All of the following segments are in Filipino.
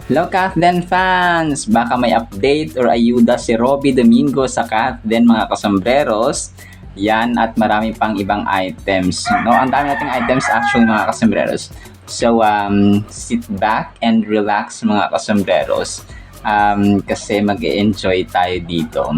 Hello Kathden fans! Baka may update or ayuda si Robby Domingo sa Kathden mga kasambreros. Yan at marami pang ibang items. No, ang dami nating items actually mga kasambreros. So sit back and relax mga kasambreros. Kasi mag-enjoy tayo dito.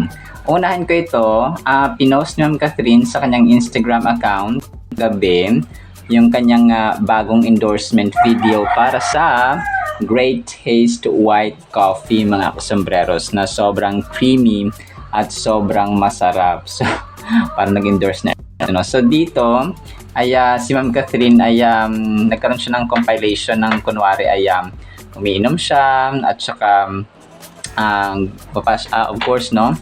Unahin ko ito, pinost ni Ma'am Catherine sa kanyang Instagram account gabi yung kanyang bagong endorsement video para sa Great Taste White Coffee mga kasambreros na sobrang creamy at sobrang masarap. So, parang nag-endorse na. So, dito ay si Ma'am Catherine ay nagkaroon siya ng compilation ng kunwari ay umiinom siya at saka of course no,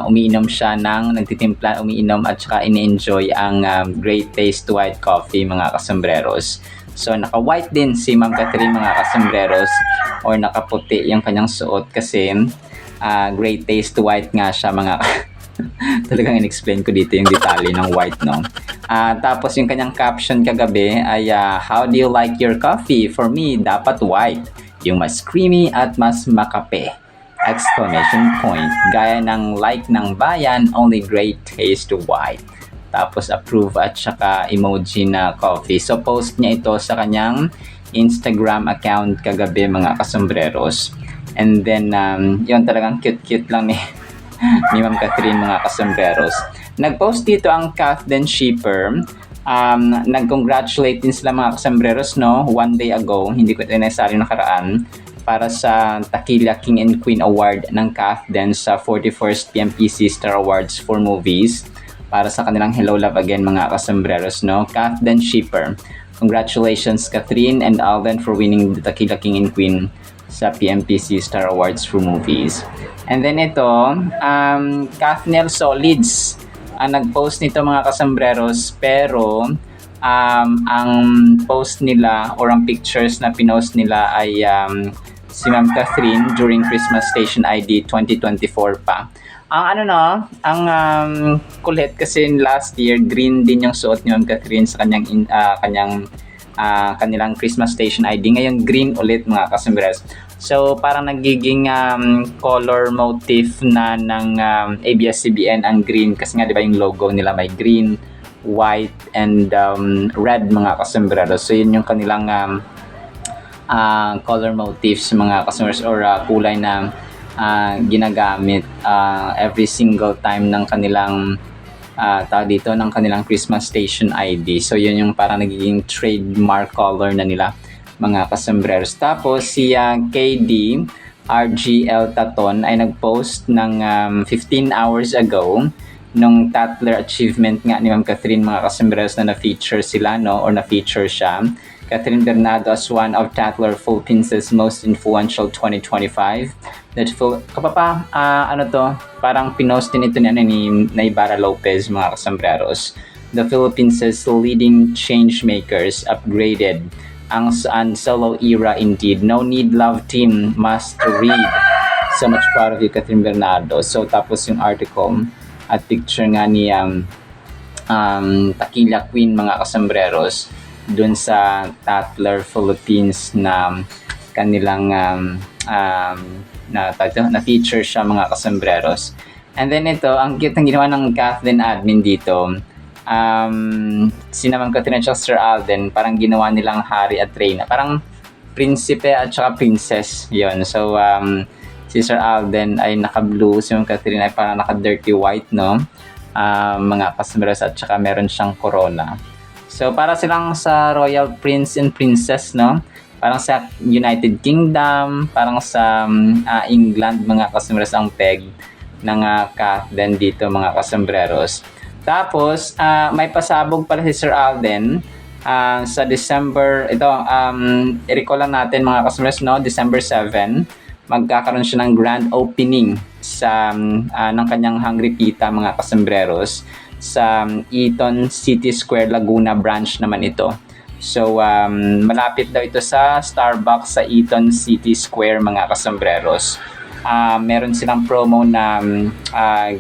umiinom siya ng nagtitimpla, umiinom at saka ini-enjoy ang Great Taste White Coffee mga kasambreros. So, naka-white din si Ma'am Catherine mga kasambreros or nakaputi yung kanyang suot kasi Great Taste White nga siya mga talagang in-explain ko dito yung detalye ng white, no? Tapos yung kanyang caption kagabi ay how do you like your coffee? For me, dapat white. Yung mas creamy at mas makape. Exclamation point. Gaya ng like ng bayan, only Great Taste White. Tapos approve at saka emoji na coffee. So post niya ito sa kanyang Instagram account kagabi mga kasambreros. And then yun talagang cute-cute lang ni Ma'am Catherine mga kasambreros. Nag-post dito ang Kathden Shipper. Nag-congratulate din sila mga kasambreros no, one day ago, hindi ko ito necessarily nakaraan, para sa Takila King and Queen Award ng Kathden sa 41st PMPC Star Awards for Movies. Para sa kanilang Hello Love Again mga kasambreros, no? Kathden Shipper. Congratulations Catherine and Alden for winning the Takila King and Queen sa PMPC Star Awards for Movies. And then ito, Kathnel Solids ang nag-post nito mga kasambreros, pero ang post nila or ang pictures na pinost nila ay si Ma'am Catherine during Christmas Station ID 2024 pa. Ang kulit kasi last year green din yung suot ni Ma'am Catherine sa kanilang Christmas Station ID. Ngayon green ulit mga kasambreros. So parang nagiging color motif na ng ABS-CBN ang green kasi nga 'di ba yung logo nila may green, white and red mga kasambreros. So yun yung kanilang color motifs mga kasambreros or kulay na ginagamit every single time ng kanilang ng kanilang Christmas Station ID. So yun yung parang nagiging trademark color na nila mga kasambreros. Tapos si KD RGL Taton ay nagpost ng 15 hours ago nung Tatler achievement nga ni Ma'am Catherine mga kasambreros na na-feature sila no or na-feature siya. Catherine Bernardo as one of Tatler Philippines' most influential 2025. Parang pinost din ito ni Naibara Lopez mga kasambreros. The Philippines' leading change makers upgraded ang solo era indeed. No need love team must read. So much proud of you Catherine Bernardo. So tapos yung article at picture nga ni Takila Queen mga kasambreros dun sa Tatler Philippines na kanilang na feature siya mga kasambreros. And then ito, ang cute ang ginawa ng Kathden admin dito. Si Ma'am Catherine at Sir Alden, parang ginawa nilang hari at reyna. Parang prinsipe at saka princess yon. So si Sir Alden ay naka-blue, si Ma'am Catherine ay parang naka-dirty white, no? Mga kasambreros at saka meron siyang corona. So para silang sa Royal Prince and Princess, no? Parang sa United Kingdom, parang sa England mga kasambreros ang peg ng Kathden dito mga kasambreros. Tapos may pasabog pala si Sir Alden sa December, ito i-recall lang natin mga kasambreros, no? December 7, magkakaroon siya ng grand opening sa ng kanyang Hungry Pita mga kasambreros sa Eton City Square Laguna branch naman ito. So malapit daw ito sa Starbucks sa Eton City Square mga kasambreros. Meron silang promo na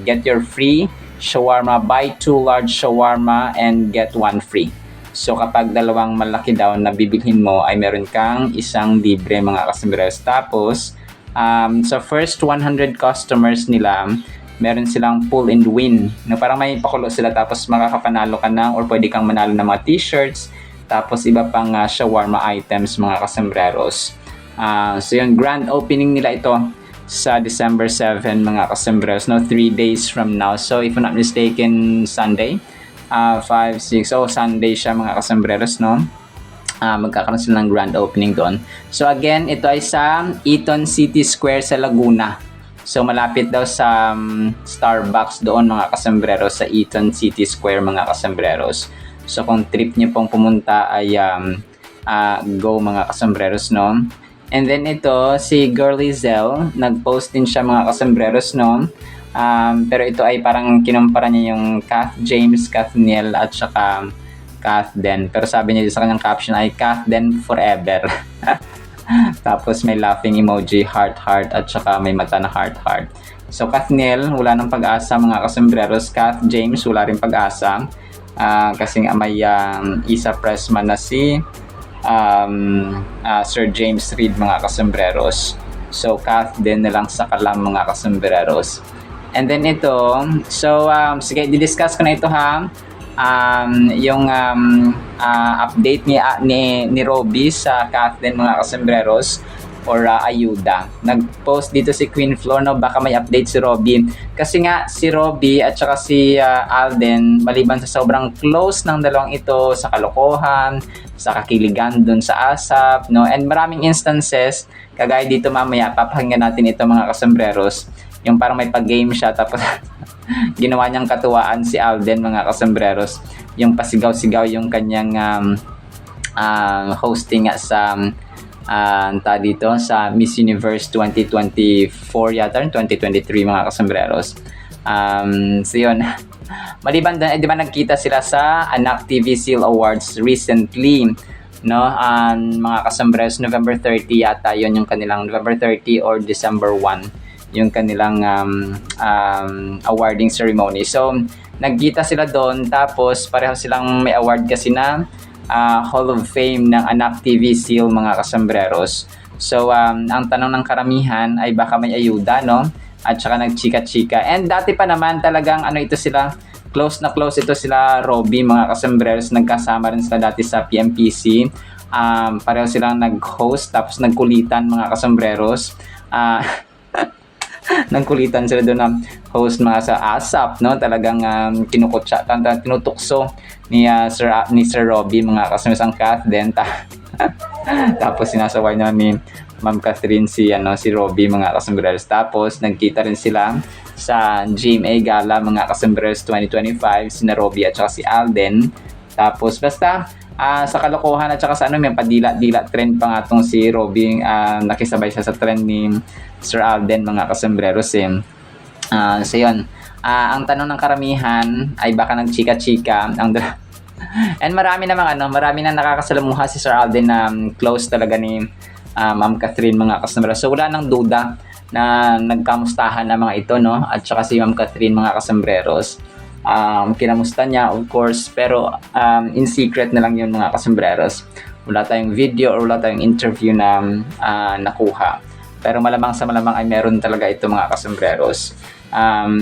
get your free shawarma, buy 2 large shawarma and get 1 free. So kapag dalawang malaki daw na bibilhin mo ay meron kang isang libre mga kasombrero. Tapos sa first 100 customers nila, meron silang pull and win. No, parang may pakulo sila tapos makakapanalo ka ng or pwede kang manalo ng mga t-shirts tapos iba pang shawarma items mga kasembreros. So yung grand opening nila ito sa December 7 mga kasembreros, no, 3 days from now. So if I'm not mistaken, Sunday, 5, 6, Sunday siya mga kasembreros, no. Magkakaroon sila ng grand opening doon. So again, ito ay sa Eton City Square sa Laguna. So malapit daw sa Starbucks doon mga kasembreros sa Eton City Square mga kasembreros. So kung trip niyo pong pumunta ay go mga kasembreros, no. And then ito si Girly Zell, nag-post din siya mga kasembreros, no. Pero ito ay parang kinumpara niya yung Kath James, Kath Niel at saka Kath Den. Pero sabi niya sa kanyang caption ay Kath Den forever. Tapos may laughing emoji, heart at saka may mata na heart. So Kathniel, wala ng pag-asa mga kasembreros. Kath James, wala rin pag-asa. Kasi may isa pressman na si Sir James Reid mga kasembreros. So Kath din na lang sa kalam mga kasembreros. And then ito, so sige, didiscuss ko na ito ha. Yung update ni Robby sa Kathleen mga kasembreros or ayuda. Nag-post dito si Queen Flor, no, baka may update si Robby. Kasi nga si Robby at saka si Alden, maliban sa sobrang close ng dalawang ito sa kalokohan, sa kakiligan dun sa ASAP, no, and maraming instances, kagaya dito mamaya, papakinggan natin ito mga kasembreros, yung parang may pag-game siya tapos ginawa niyang katuwaan si Alden mga kasembreros, yung pasigaw-sigaw yung kanyang hosting nga sa dito sa Miss Universe 2024 yata 2023 mga kasembreros. So yun, maliban doon, di ba nagkita sila sa Anak TV Seal Awards recently, no, mga kasembreros, November 30 yata yun yung kanilang, November 30 or December 1 yung kanilang awarding ceremony. So, nagkita sila doon, tapos pareho silang may award kasi na Hall of Fame ng Anak TV Seal mga kasembreros. So, ang tanong ng karamihan ay baka may ayuda, no? At saka nagchika-chika. And dati pa naman talagang ito sila, close na close ito sila Robby mga kasembreros. Nagkasama rin sila dati sa PMPC. Pareho silang nag-host, tapos nagkulitan mga kasembreros. Nagkulitan sila doon ng host mga sa ASAP, no, talagang kinukutsa, tinutukso ni Sir Robby mga kasembreros ang Kath din. Tapos sinasaway na ni Ma'am Catherine si Robby mga kasembreros. Tapos nagkita rin sila sa GMA Gala mga kasembreros 2025, si Robby at saka si Alden. Tapos basta sa kalokohan at saka sa may padila-dila trend pa nga tong si Robby, nakisabay siya sa trend ni Sir Alden mga kasembreros so yun, ang tanong ng karamihan ay baka nagchika-chika and marami na nakakasalamuha si Sir Alden na close talaga ni Ma'am Catherine mga kasembreros. So wala nang duda na nagkamustahan na mga ito, no, at saka si Ma'am Catherine mga kasembreros. Kinamusta niya of course, pero in secret na lang yun mga kasembreros. Wala tayong video or wala tayong interview na nakuha, pero malamang sa malamang ay meron talaga ito mga kasembreros.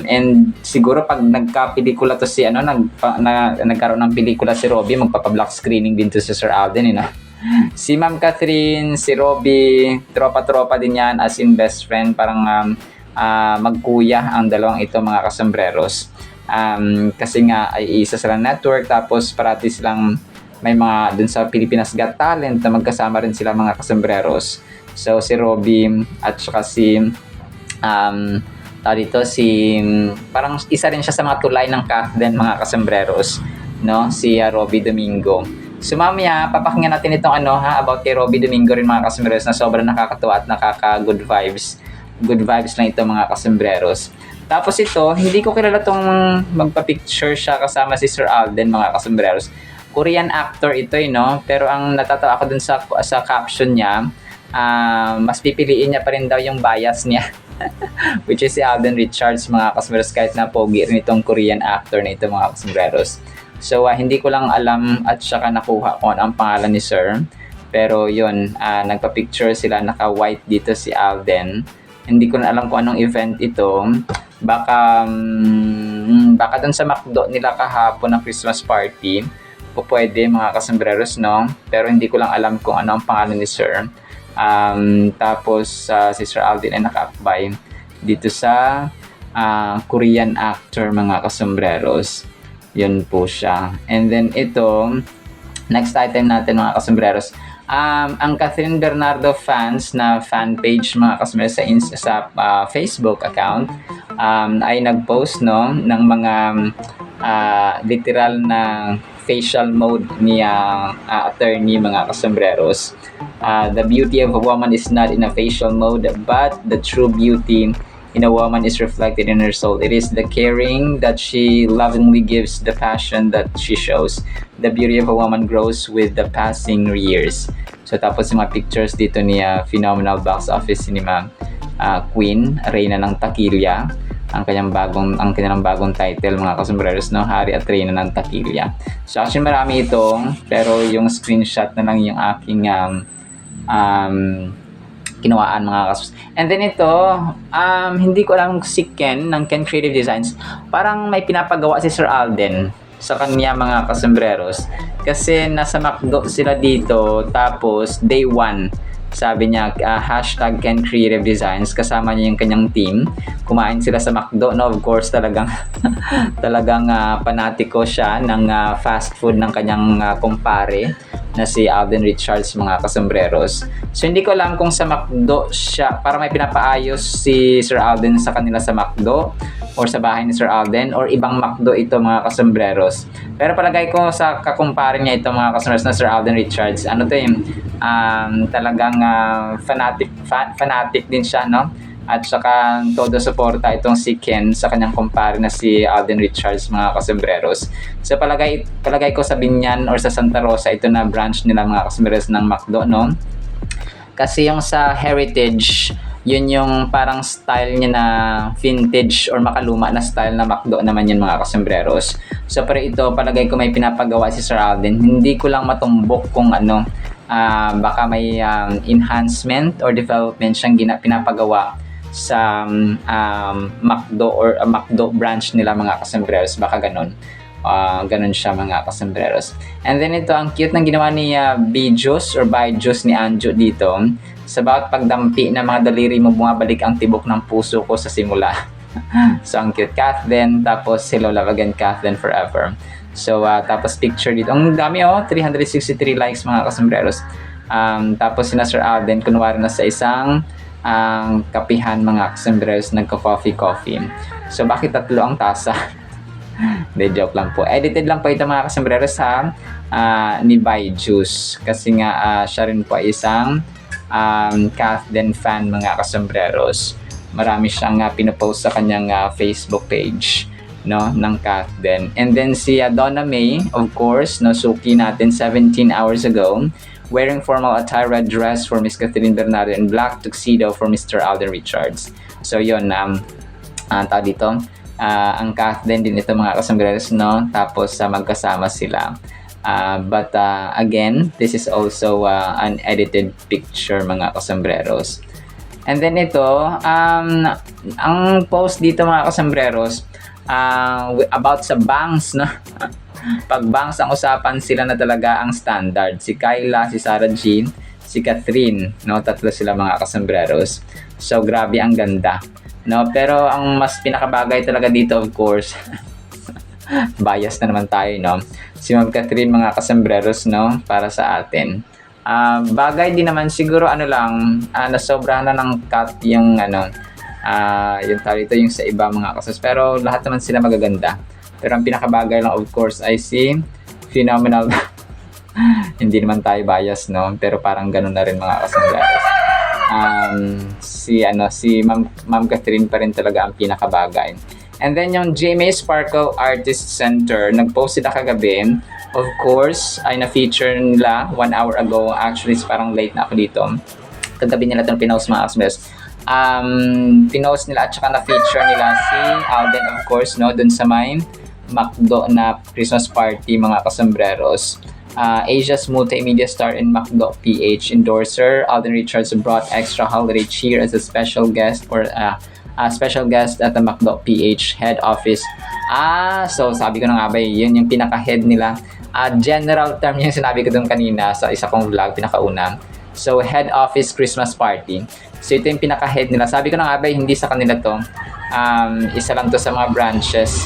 And siguro pag nagka-pelikula to si nagkaroon ng pelikula si Robby, magpapa-black screening din to si Sir Alden, si Ma'am Catherine, si Robby, tropa-tropa din yan, as in best friend, parang magkuya ang dalawang ito mga kasembreros. Kasi nga ay isa silang network, tapos parati silang may mga dun sa Pilipinas Got Talent na magkasama rin sila mga kasembreros. So si Robby at saka si parang isa rin siya sa mga tulay ng Kathleen mga kasembreros, no, si Robby Domingo. So mamaya papakinggan natin itong about kay Robby Domingo rin mga kasembreros, na sobrang nakakatuwa at nakaka-good vibes. Good vibes lang ito mga kasembreros. Tapos ito, hindi ko kilala tong magpa-picture siya kasama si Sir Alden mga kasembreros. Korean actor ito, no? Pero ang natatawa ako dun sa caption niya, mas pipiliin niya pa rin daw yung bias niya. Which is si Alden Richards mga kasembreros, kahit na pogi rin itong Korean actor na ito mga kasembreros. So, hindi ko lang alam at saka nakuha kung ano ang pangalan ni Sir. Pero yun, nagpa-picture sila, naka-white dito si Alden. Hindi ko na alam kung anong event ito. Baka dun sa McDo nila kahapon ng Christmas party. O pwede mga kasambreros, no? Pero hindi ko lang alam kung ano ang pangalan ni Sir. Tapos si Sir Alden ay naka-akbay dito sa Korean actor mga kasambreros. Yun po siya. And then ito, next item natin mga kasambreros. Ang Catherine Bernardo fans na fan page mga kasambreros sa Facebook account ay nag-post no ng mga literal na facial mode ni attorney mga kasambreros. The beauty of a woman is not in a facial mode, but the true beauty in a woman is reflected in her soul. It is the caring that she lovingly gives, the passion that she shows. The beauty of a woman grows with the passing years. So tapos yung mga pictures dito ni phenomenal box office cinema Queen, Reyna ng Taquilla. Ang kanilang bagong title mga kasambreros, no? Hari at Reyna ng Taquilla. So actually marami ito, pero yung screenshot na lang yung aking kinawaan mga kasus. And then ito, hindi ko alam si Ken ng Ken Creative Designs. Parang may pinapagawa si Sir Alden sa kanya mga kasambreros. Kasi nasa McDo sila dito, tapos day 1. Sabi niya, hashtag Ken Creative Designs, kasama niya yung kanyang team. Kumain sila sa McDo, no? Of course, talagang panatiko siya ng fast food ng kanyang kumpare na si Alden Richards mga kasambreros. So hindi ko alam kung sa McDo siya, para may pinapaayos si Sir Alden sa kanila sa McDo or sa bahay ni Sir Alden or ibang McDo ito mga kasambreros. Pero palagay ko sa kakumpare niya ito mga kasambreros na Sir Alden Richards, ano to yung talagang fanatic din siya, no? At saka todo suporta itong si Ken sa kanyang kumpare na si Alden Richards mga kasambreros. So palagay ko sa Binyan or sa Santa Rosa ito na branch nila mga kasambreros ng McDo, no? Kasi yung sa Heritage, yun yung parang style niya na vintage or makaluma na style na McDo naman yun mga kasambreros. So pero ito palagay ko may pinapagawa si Sir Alden. Hindi ko lang matumbok kung ano, baka may enhancement or development siyang pinapagawa sa McDo or McDo branch nila mga kasambreros, baka ganun siya mga kasambreros. And then ito ang cute ng ginawa ni Bijos or Bijos ni Anjo dito sa bawat pagdampi na mga daliri mo bumabalik ang tibok ng puso ko sa simula. So ang cute Kathleen, tapos hello love again Kathleen forever. So tapos picture dito, ang dami 363 likes mga kasambreros. Tapos sina Sir Alden kunwari na sa isang kapihan mga kasambreros, nagka-coffee. So bakit 3 ang tasa? De joke lang po. Edited lang po ito mga kasambreros ni By Juice. Kasi nga siya rin po isang Kathleen fan mga kasambreros. Marami siyang pinopost sa kanyang Facebook page, no, ng Kathleen. And then si Donna May, of course, no, suki natin 17 hours ago, wearing formal attire, red dress for Miss Catherine Bernardo and black tuxedo for Mr. Alden Richards. So yun, tawag dito, ang Kathleen din ito mga kasambreros, no? Tapos magkasama sila. But again, this is also an edited picture mga kasambreros. And then ito, ang post dito mga kasambreros, about sa bangs, no? Pag bangs ang usapan, sila na talaga ang standard. Si Kyla, si Sarah Jean, si Catherine, no? 3 sila mga kasambreros. So grabe ang ganda, no? Pero ang mas pinakabagay talaga dito, of course, bias na naman tayo, no? Si Ma'am Catherine mga kasambreros, no? Para sa atin. Bagay din naman siguro nasobrahan na ng cut yung yung tali ito yung sa iba mga kasambreros. Pero lahat naman sila magaganda. Pero ang pinakabagay lang of course ay si phenomenal. Hindi naman tayo bias, no? Pero parang ganun na rin mga kasambreros. Si Ma'am Catherine pa rin talaga ang pinakabagay. And then yung GMA Sparkle Artist Center, nag-post sila kagabi. Of course, ay na-feature nila 1 hour ago. Actually, parang late na ako dito. Kagabi nila itong pinost mga kasambreros. Pinost nila at saka na-feature nila si Alden, of course, no? Dun sa may McDo na Christmas party, mga kasambreros. Asia's multimedia star in McDo PH endorser Alden Richards brought extra holiday cheer as a special guest at the McDo PH head office. So sabi ko na nga ba, yun yung pinaka-head nila. General term yung sinabi ko dun kanina sa isa kong vlog, pinakauna. So head office Christmas party. So ito yung pinaka-head nila. Sabi ko na nga ba, hindi sa kanila to. Isa lang to sa mga branches.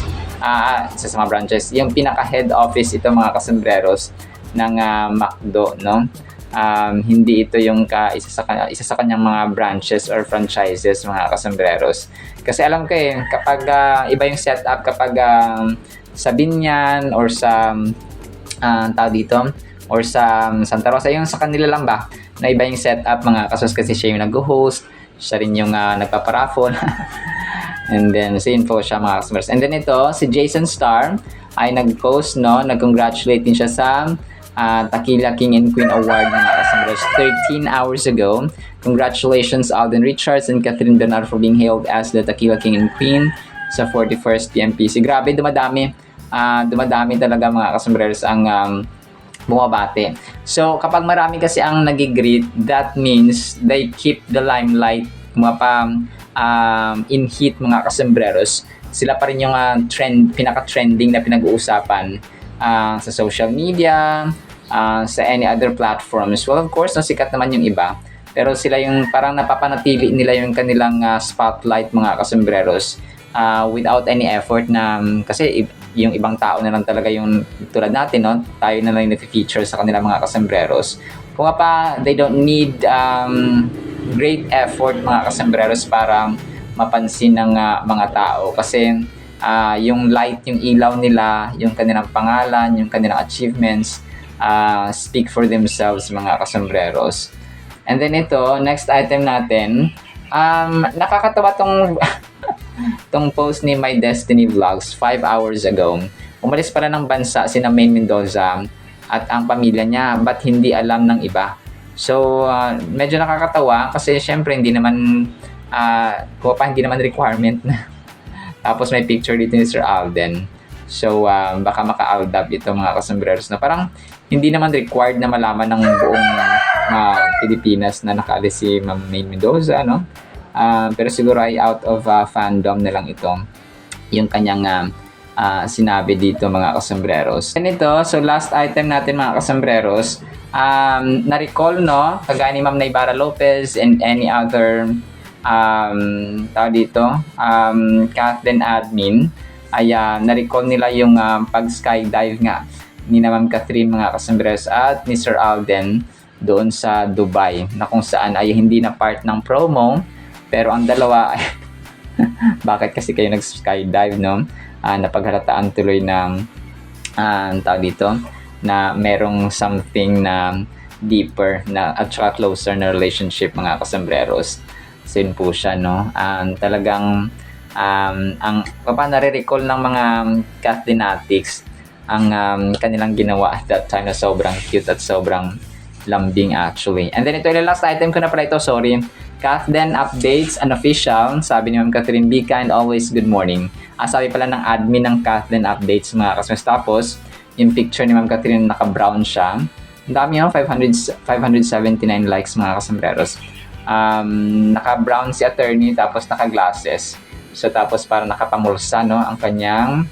Isa sa mga branches. Yung pinaka-head office ito, mga kasambreros ng McDo, no? Hindi ito yung isa sa kanyang mga branches or franchises, mga kasambreros. Kasi alam ko kapag iba yung setup kapag sa Binyan or sa tao dito or sa Santa Rosa, yung sa kanila lang ba na iba yung setup, mga kasos, kasi siya yung nag-host, siya rin yung nagpaparaffle. And then same po siya, mga customers. And then ito, si Jason Starr ay nag-post, no, nag-congratulate din siya sa Tequila King and Queen Award, mga customers, 13 hours ago. Congratulations Alden Richards and Catherine Bernard for being hailed as the Tequila King and Queen sa 41st PMPC. Grabe, dumadami talaga, mga kasambreros, ang bumabate. So kapag marami kasi ang nagigreet, that means they keep the limelight, in heat, mga kasambreros. Sila pa rin yung pinaka-trending na pinag-uusapan sa social media, sa any other platforms. Well, of course, sikat naman yung iba. Pero sila yung parang napapanatili nila yung kanilang spotlight, mga kasambreros, without any effort na, kasi yung ibang tao na lang talaga yung tulad natin, no? Tayo na lang yung na-feature sa kanilang mga kasambreros. Kung pa, they don't need great effort, mga kasambreros, para mapansin ng mga tao. Kasi yung light, yung ilaw nila, yung kanilang pangalan, yung kanilang achievements, speak for themselves, mga kasambreros. And then ito, next item natin, nakakatawa tong post ni My Destiny Vlogs 5 hours ago. Umalis pala ng bansa sina Maine Mendoza at ang pamilya niya, but hindi alam ng iba. So medyo nakakatawa kasi syempre hindi naman hindi naman requirement na tapos may picture dito ni Sir Alden. So baka maka-aldab ito, mga kasambreros, na parang hindi naman required na malaman ng buong Pilipinas na nakaalis si Ma'am Maine Mendoza, no? Pero siguro ay out of fandom na lang ito yung kanyang sinabi dito, mga kasambreros. And ito, so last item natin, mga kasambreros, na-recall, no, kagaya ni Ma'am Naybara Lopez and any other tao dito, Kathleen admin, ay na-recall nila yung pag-skydive nga ni na Ma'am Catherine, mga kasambreros, at ni Sir Alden doon sa Dubai, na kung saan ay hindi na part ng promo, pero ang dalawa ay bakit kasi kayo nag-skydive, no? Napaghalataan tuloy ng tao dito na merong something na deeper na at saka closer na relationship, mga kasambreros. So yun po siya, no? Talagang ang nare-recall ng mga Cathleenatics ang kanilang ginawa at that time na sobrang cute at sobrang lambing actually. And then ito yung last item ko na pala ito, sorry. Kathleen updates unofficial, sabi ni Ma'am Catherine, be kind always, good morning. Sabi pala ng admin ng Kathleen updates, mga kasmas. Tapos yung picture ni Ma'am Catherine, naka-brown siya. Ang dami, 579 likes, mga kasambreros. Naka-brown si attorney, tapos naka-glasses. So tapos para nakapamulsa, no, ang kanyang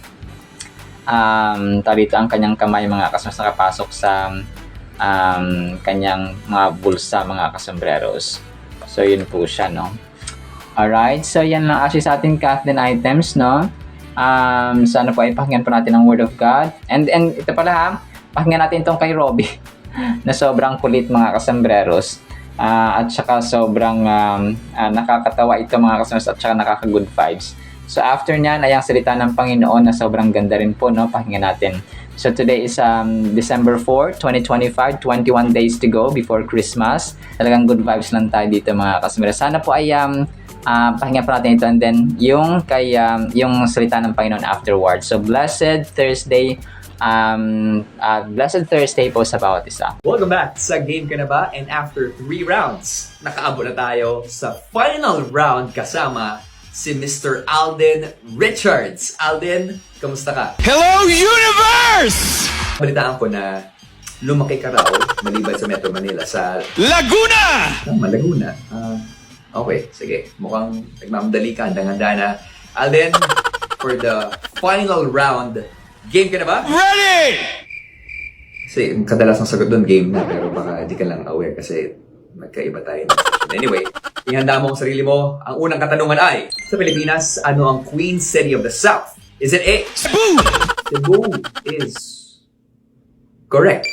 ang kanyang kamay, mga kasmas, nakapasok sa kanyang mga bulsa, mga kasambreros. So yun po siya, no. Alright, so yan lang actually sa ating Kathleen items, no. Sana po ay pakinggan po natin ang Word of God. And ito pala pakinggan natin itong kay Robbie na sobrang kulit, mga kasambreros. At saka sobrang nakakatawa ito, mga kasambreros, at saka nakaka-good vibes. So after nyan ay ang salita ng Panginoon na sobrang ganda rin po, no. Pakinggan natin. So today is December 4, 2025, 21 days to go before Christmas. Talagang good vibes lang tayo dito, mga kasambreros. Sana po ay pakinggan po natin ito, and then yung salita ng Panginoon afterwards. So blessed Thursday po sa bawat isa. Welcome back sa Game Ka Na Ba? And after 3 rounds, nakaabot na tayo sa final round kasama si Mr. Alden Richards. Alden, kamusta ka? Hello, universe! Balitaan ko na lumaki ka raw maliban sa Metro Manila sa Laguna! Laguna. Okay, sige. Mukhang nagmamadali ka, handang-handa na. Alden, for the final round, game ka na ba? Ready! Kasi kadalasang sagot doon, game na. Pero baka di ka lang aware kasi magkaiba tayo. Anyway, ihanda mo ang sarili mo. Ang unang katanungan ay, sa Pilipinas, ano ang Queen City of the South? Is it A? Cebu! Cebu is correct.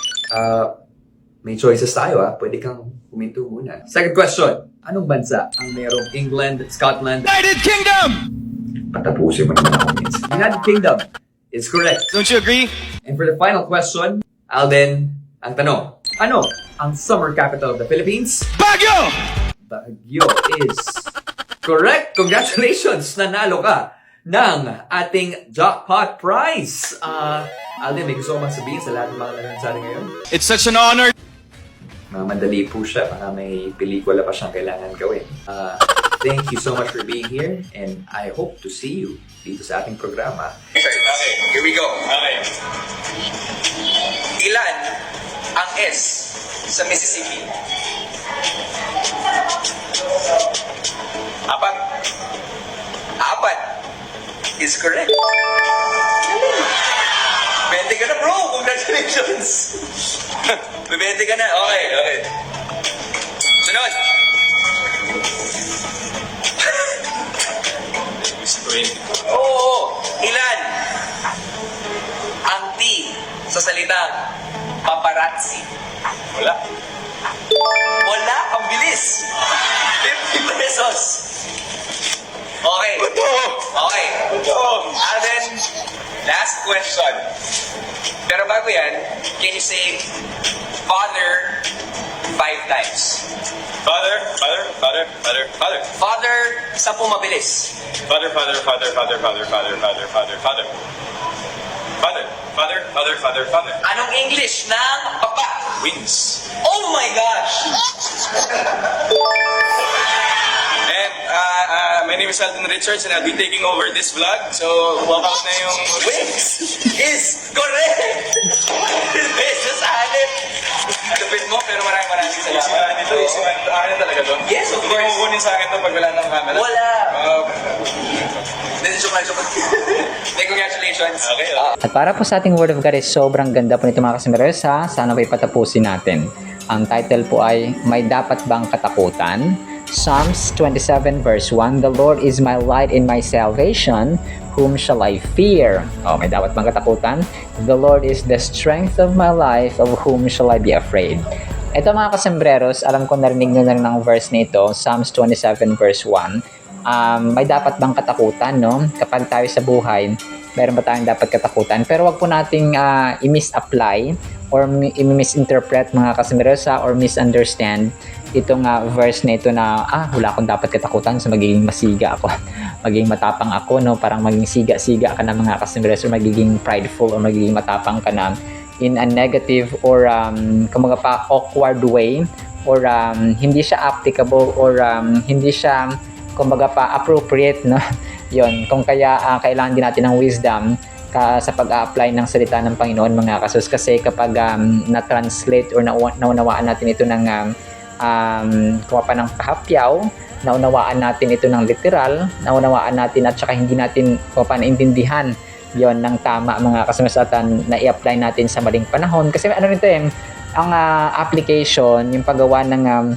May choices tayo Pwede kang huminto muna. Second question. Anong bansa ang mayroong England, Scotland? United Kingdom! Patapusin mo naman ako minsan. United Kingdom is correct. Don't you agree? And for the final question, Alden, ang tanong. Ano ang summer capital of the Philippines? Baguio! Baguio is correct. Congratulations! Nanalo ka ng ating jackpot prize. Alden, may gusto ko bang sabihin sa lahat ng mga nanonood sa atin ngayon? It's such an honor. Madali po siya. Baka may pelikula pa siyang kailangan gawin. Thank you so much for being here and I hope to see you dito sa ating programa. Okay, here we go. Okay. Ilan ang S sa Mississippi? Apat. Apat is correct. 20 ka na, bro! Congratulations! May 20 ka na. Okay, okay. Sunod. Oo. Ilan ang T sa salitang paparazzi? Wala. Wala? Ang bilis! 50 pesos. Okay. Okay. Alden, last question. Pero bago yan, can you say father 5 times? Father, father, father, father, father. Father, 10 mabilis. Father, father, father, father, father, father, father, father, father. Father, father, father, father, father. Anong English ng papa? Wings. Oh my gosh! And my name is Alden Richards and I'll be taking over this vlog. So, walk out na yung... Wings is correct! Beses anim! Lupit mo, pero maraming salamat. Dito, akin talaga to. Yes, of Hindi course. mo kukunin sa akin to pag wala ng camera. Wala! Then, joke. Then, congratulations. Okay. At para po sa ating Word of God is sobrang ganda po nito mga kasimeros Sana po ipatapusin natin. Ang title po ay, May Dapat Bang Katakutan? Psalms 27 verse 1, The Lord is my light and my salvation, whom shall I fear? May dapat bang katakutan? The Lord is the strength of my life, of whom shall I be afraid? Ito mga kasembreros, alam ko narinig nyo na rin ng verse nito, Psalms 27 verse 1. May dapat bang katakutan, no? Kapag tayo sa buhay, meron ba tayong dapat katakutan? Pero wag po nating i-misapply or i-misinterpret mga kasembreros or misunderstand itong verse na ito na wala akong dapat katakutan so magiging masiga ako magiging matapang ako no parang maging siga-siga ka na mga kasembreros or magiging prideful or magiging matapang ka na in a negative or kumbaga pa awkward way or hindi siya applicable or hindi siya kumbaga pa appropriate no yon kung kaya kailangan din natin ng wisdom sa pag-a-apply ng salita ng Panginoon mga kasus kasi kapag na-translate or naunawaan natin ito ng kumapa ng kahapyaw, naunawaan natin ito ng literal, naunawaan natin at saka hindi natin kumapa naintindihan yon ng tama mga kasumasatan na i-apply natin sa maling panahon kasi ano nito ang application, yung paggawa ng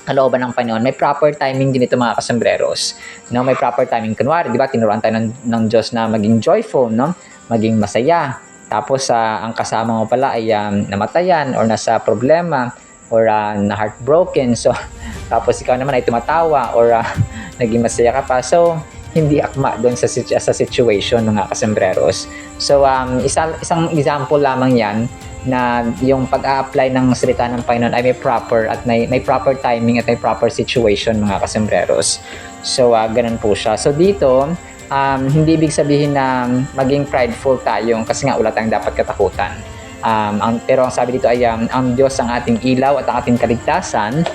kalooban ng Panginoon, may proper timing din ito mga kasembreros. No, may proper timing. Kunwari, di ba, tinuruan tayo ng Diyos na maging joyful, no? Maging masaya. Tapos, ang kasama mo pala ay namatayan or nasa problema or na heartbroken. So, tapos ikaw naman ay tumatawa or naging masaya ka pa. So, hindi akma doon sa situation mga kasembreros. So, isang example lamang yan na yung pag-a-apply ng salita ng Panginoon ay may proper at may proper timing at may proper situation mga kasembreros. So, ganun po siya. So, dito, hindi ibig sabihin na maging prideful tayo kasi nga wala tayong dapat katakutan. Pero ang sabi dito ay ang Diyos ang ating ilaw at ang ating kaligtasan.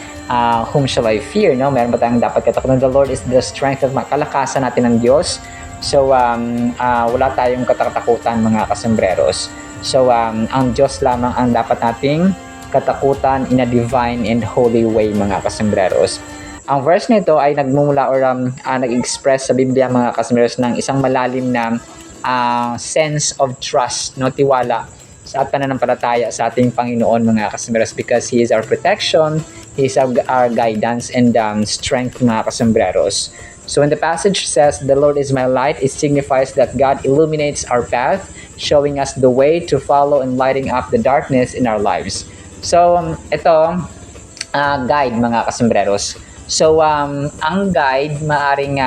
whom shall I fear, no? Meron ba tayong dapat katakutan? The Lord is the strength of kalakasan natin ng Diyos. So, wala tayong katatakutan mga kasembreros. So, ang Diyos lamang ang dapat nating katakutan in a divine and holy way mga kasembreros. Ang verse nito ay nagmumula or nag-express sa Biblia mga kasembreros ng isang malalim na sense of trust, no? Tiwala sa pananampalataya sa ating Panginoon mga kasembreros, because He is our protection, He is our guidance and strength mga kasembreros. So when the passage says, the Lord is my light, it signifies that God illuminates our path, showing us the way to follow and lighting up the darkness in our lives. So ito, guide mga kasembreros. So ang guide, maaring,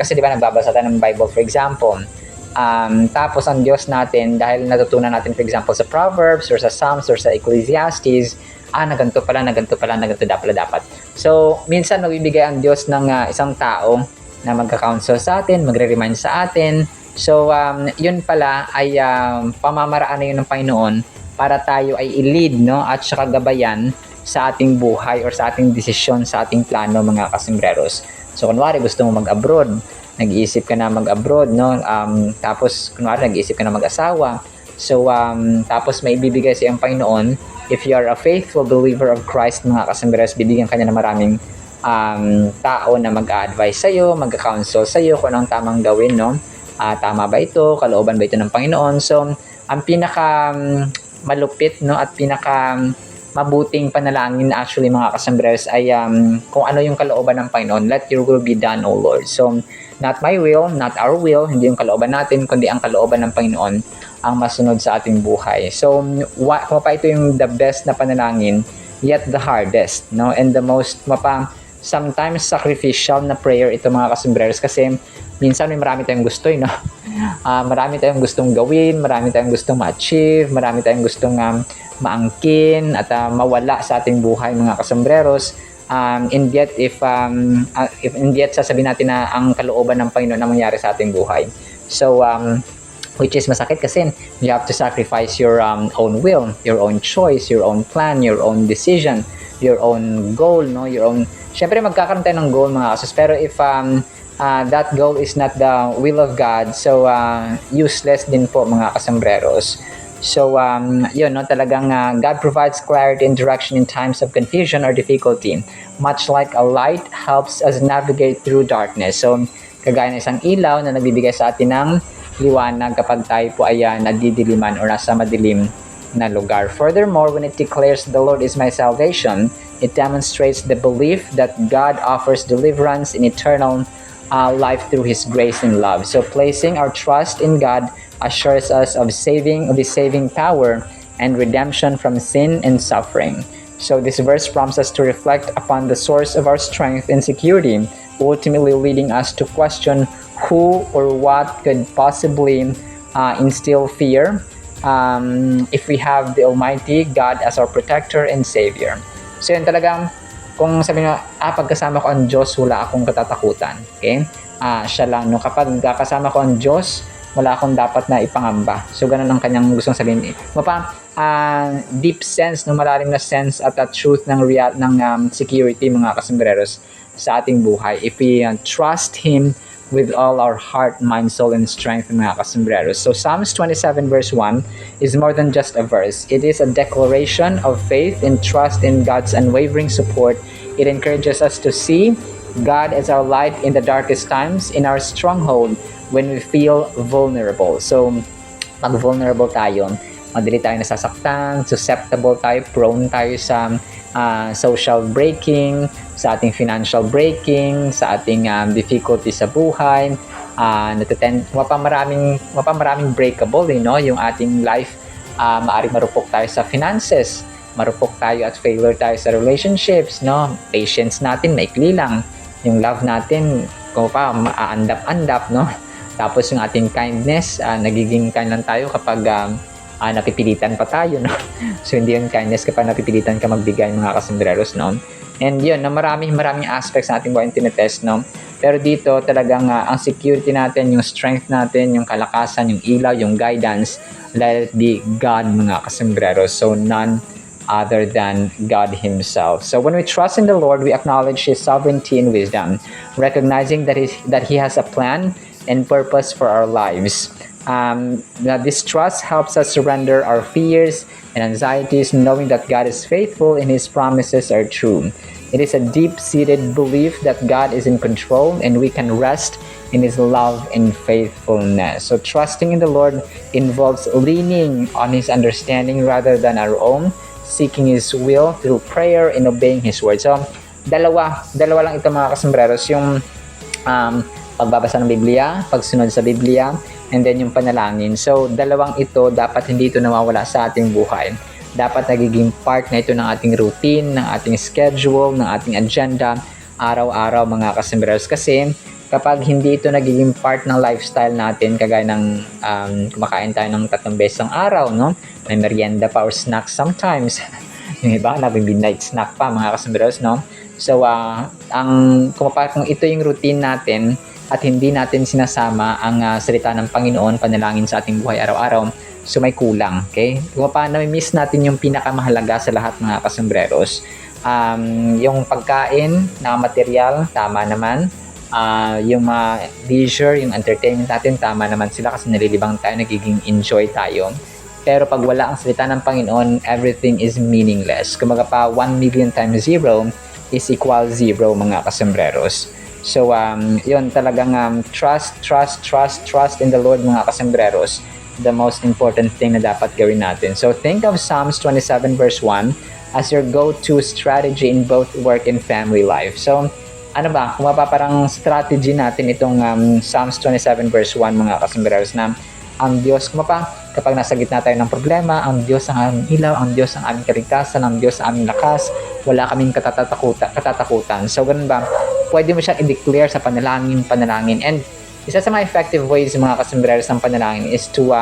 kasi di ba nagbabasa tayo ng Bible for example, tapos ang Diyos natin, dahil natutunan natin for example sa Proverbs or sa Psalms or sa Ecclesiastes, naganto pala, dapat. So, minsan magbibigay ang Diyos ng isang tao na magka-counsel sa atin, magre-remind sa atin. So, yun pala ay pamamaraan na yun ng Panginoon para tayo ay i-lead, no? At saka gabayan sa ating buhay or sa ating desisyon, sa ating plano mga kasembreros. So, kunwari gusto mo mag-abroad, nag-iisip ka na mag-abroad, no? Tapos, kunwari nag-iisip ka na mag-asawa. So, tapos may ibibigay sa iyong Panginoon. If you are a faithful believer of Christ, mga kasembreros, bibigyan ka niya ng maraming tao na mag-a-advise sa'yo, mag-counsel sa'yo kung anong tamang gawin, no? Tama ba ito? Kalooban ba ito ng Panginoon? So, ang pinaka malupit, no? At pinaka mabuting panalangin actually mga kasembreros ay kung ano yung kalooban ng Panginoon. Let your will be done, O Lord. So, not my will, not our will, hindi yung kalooban natin, kundi ang kalooban ng Panginoon ang masunod sa ating buhay. So, kung pa ito yung the best na panalangin, yet the hardest, no? And the most, sometimes sacrificial na prayer ito mga kasembreros, kasi minsan may marami tayong gusto, no? Marami tayong gustong gawin, marami tayong gustong ma-achieve, marami tayong gustong maangkin at mawala sa ating buhay mga kasembreros. And yet, if sasabihin natin na ang kalooban ng Panginoon na mangyari sa ating buhay. So, which is masakit kasi you have to sacrifice your own will, your own choice, your own plan, your own decision, your own goal, no? Your own. Syempre magkakaroon tayo ng goal mga kasos, pero if that goal is not the will of God, so useless din po mga kasembreros. So yun, no, talagang God provides clarity and direction in times of confusion or difficulty, much like a light helps us navigate through darkness. So kagaya ng isang ilaw na nagbibigay sa atin ng liwanag kapag tayo po ay nadidiliman o nasa madilim na lugar. Furthermore, when it declares the Lord is my salvation, it demonstrates the belief that God offers deliverance and eternal life through His grace and love. So placing our trust in God assures us of His saving power and redemption from sin and suffering. So this verse prompts us to reflect upon the source of our strength and security, ultimately leading us to question who or what could possibly instill fear if we have the Almighty God as our protector and Savior. So yun talagang, kung sabi nyo, pagkasama ko ang Diyos, wala akong katatakutan. Okay? Siya lang, no? Kapag kasama ko ang Diyos, wala akong dapat na ipangamba. So ganun ang kanyang gustong sabihin. Deep sense, no? Malalim na sense at truth ng security mga kasembreros sa ating buhay. If we trust Him with all our heart, mind, soul, and strength mga kasembreros. So Psalms 27 verse 1 is more than just a verse. It is a declaration of faith and trust in God's unwavering support. It encourages us to see God as our light in the darkest times, in our stronghold when we feel vulnerable. So pag vulnerable tayo, madali tayo nasasaktan, susceptible tayo, prone tayo sa social breaking, sa ating financial breaking, sa ating difficulty sa buhay, maraming breakable, no? Yung ating life, maaring marupok tayo sa finances, marupok tayo at failure tayo sa relationships, no? Patience natin, maikli lang. Yung love natin, kung pa, maandap-andap, no? Tapos yung ating kindness, nagiging kind lang tayo kapag napipilitan pa tayo, no? So hindi yun kindness kapag napipilitan ka magbigay mga kasembreros, no? And yun, na maraming aspects na ating buhay tinetest, no? Pero dito talagang ang security natin, yung strength natin, yung kalakasan, yung ilaw, yung guidance, let it be God mga kasembreros. So none other than God Himself. So when we trust in the Lord, we acknowledge His sovereignty and wisdom, recognizing that He has a plan and purpose for our lives. That this trust helps us surrender our fears and anxieties, knowing that God is faithful and His promises are true. It is a deep-seated belief that God is in control and we can rest in His love and faithfulness. So trusting in the Lord involves leaning on His understanding rather than our own, seeking His will through prayer and obeying His word. So dalawa lang ito mga kasambreros, yung pagbabasa ng Biblia, pagsunod sa Biblia, and then yung panalangin. So dalawang ito, dapat hindi ito nawawala sa ating buhay. Dapat nagiging part na ito ng ating routine, ng ating schedule, ng ating agenda, araw-araw mga kasambreros. Kasi kapag hindi ito nagiging part ng lifestyle natin, kagaya ng kumakain tayo ng 3 beses ang araw, no? May merienda pa or snack sometimes. Yung iba, midnight snack pa mga kasambreros, no? So, kung ito yung routine natin at hindi natin sinasama ang salita ng Panginoon, panalangin sa ating buhay araw-araw, so may kulang, okay? Kung paano miss natin yung pinakamahalaga sa lahat mga kasambreros. Yung pagkain na material, tama naman. Yung leisure, yung entertainment natin, tama naman sila kasi nalilibang tayo, nagiging enjoy tayo. Pero pag wala ang salita ng Panginoon, everything is meaningless. Kumaga pa, 1 million times 0 is equal 0 mga kasambreros. So, yun talagang trust in the Lord mga kasambreros. The most important thing na dapat gawin natin. So, think of Psalms 27 verse 1 as your go-to strategy in both work and family life. So, ano ba? Kung parang strategy natin itong Psalms 27 verse 1 mga kasambreros na ang Diyos, kapag nasa gitna tayo ng problema, ang Diyos ang aming ilaw, ang Diyos ang aming kaligtasan, ang Diyos ang aming lakas, wala kaming katatakutan. So, ganun ba? Pwede mo siyang i-declare sa panalangin. And isa sa mga effective ways mga kasambreros ng panalangin is to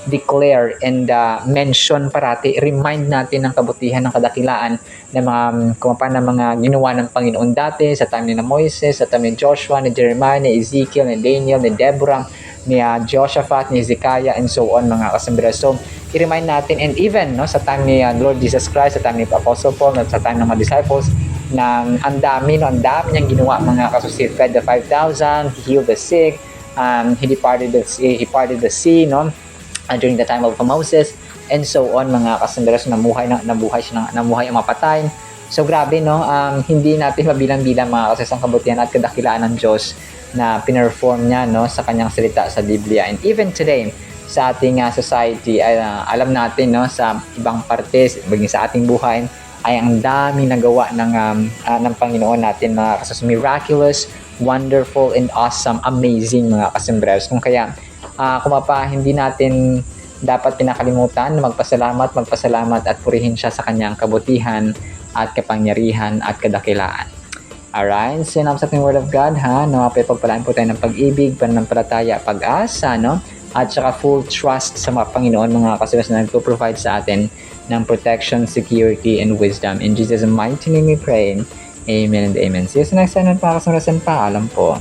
declare and mention parati, remind natin ng kabutihan ng kadakilaan ng mga ng mga ginawa ng Panginoon dati sa time ni Moises, sa time ni Joshua, ni Jeremiah, ni Ezekiel, ni Daniel, ni Deborah, ni Jehoshaphat, ni Hezekiah, and so on mga kasambreros. So, i-remind natin, and even sa time ni Lord Jesus Christ, sa time ni Apostle Paul, sa time ng mga disciples, na ang dami niyang ginawa mga kasambreros. He fed the 5,000, he healed the sick, he parted the sea, during the time of Moses, and so on mga kasambreros, namuhay ang mapatay. So grabe hindi natin mabilang-bilang mga kasambreros ang kabutihan at kadakilaan ng Diyos na pinerform niya sa kanyang salita sa Biblia. And even today sa ating society, alam natin sa ibang partes, maging sa ating buhay, ay ang daming nagawa ng Panginoon natin mga kasambreros. Miraculous, wonderful, and awesome, amazing mga kasambreros. Kung kaya hindi natin dapat pinakalimutan na magpasalamat at purihin siya sa kanyang kabutihan at kapangyarihan at kadakilaan. Alright, sinam sa ating Word of God pagpalaan po tayo ng pag-ibig, pananampalataya, pag-asa, at saka full trust sa mga Panginoon mga kasambreros na nagpo-provide sa atin ng protection, security, and wisdom. In Jesus' mighty name we pray. Amen and amen. See you sa next time mga kasambreros. Paalam po.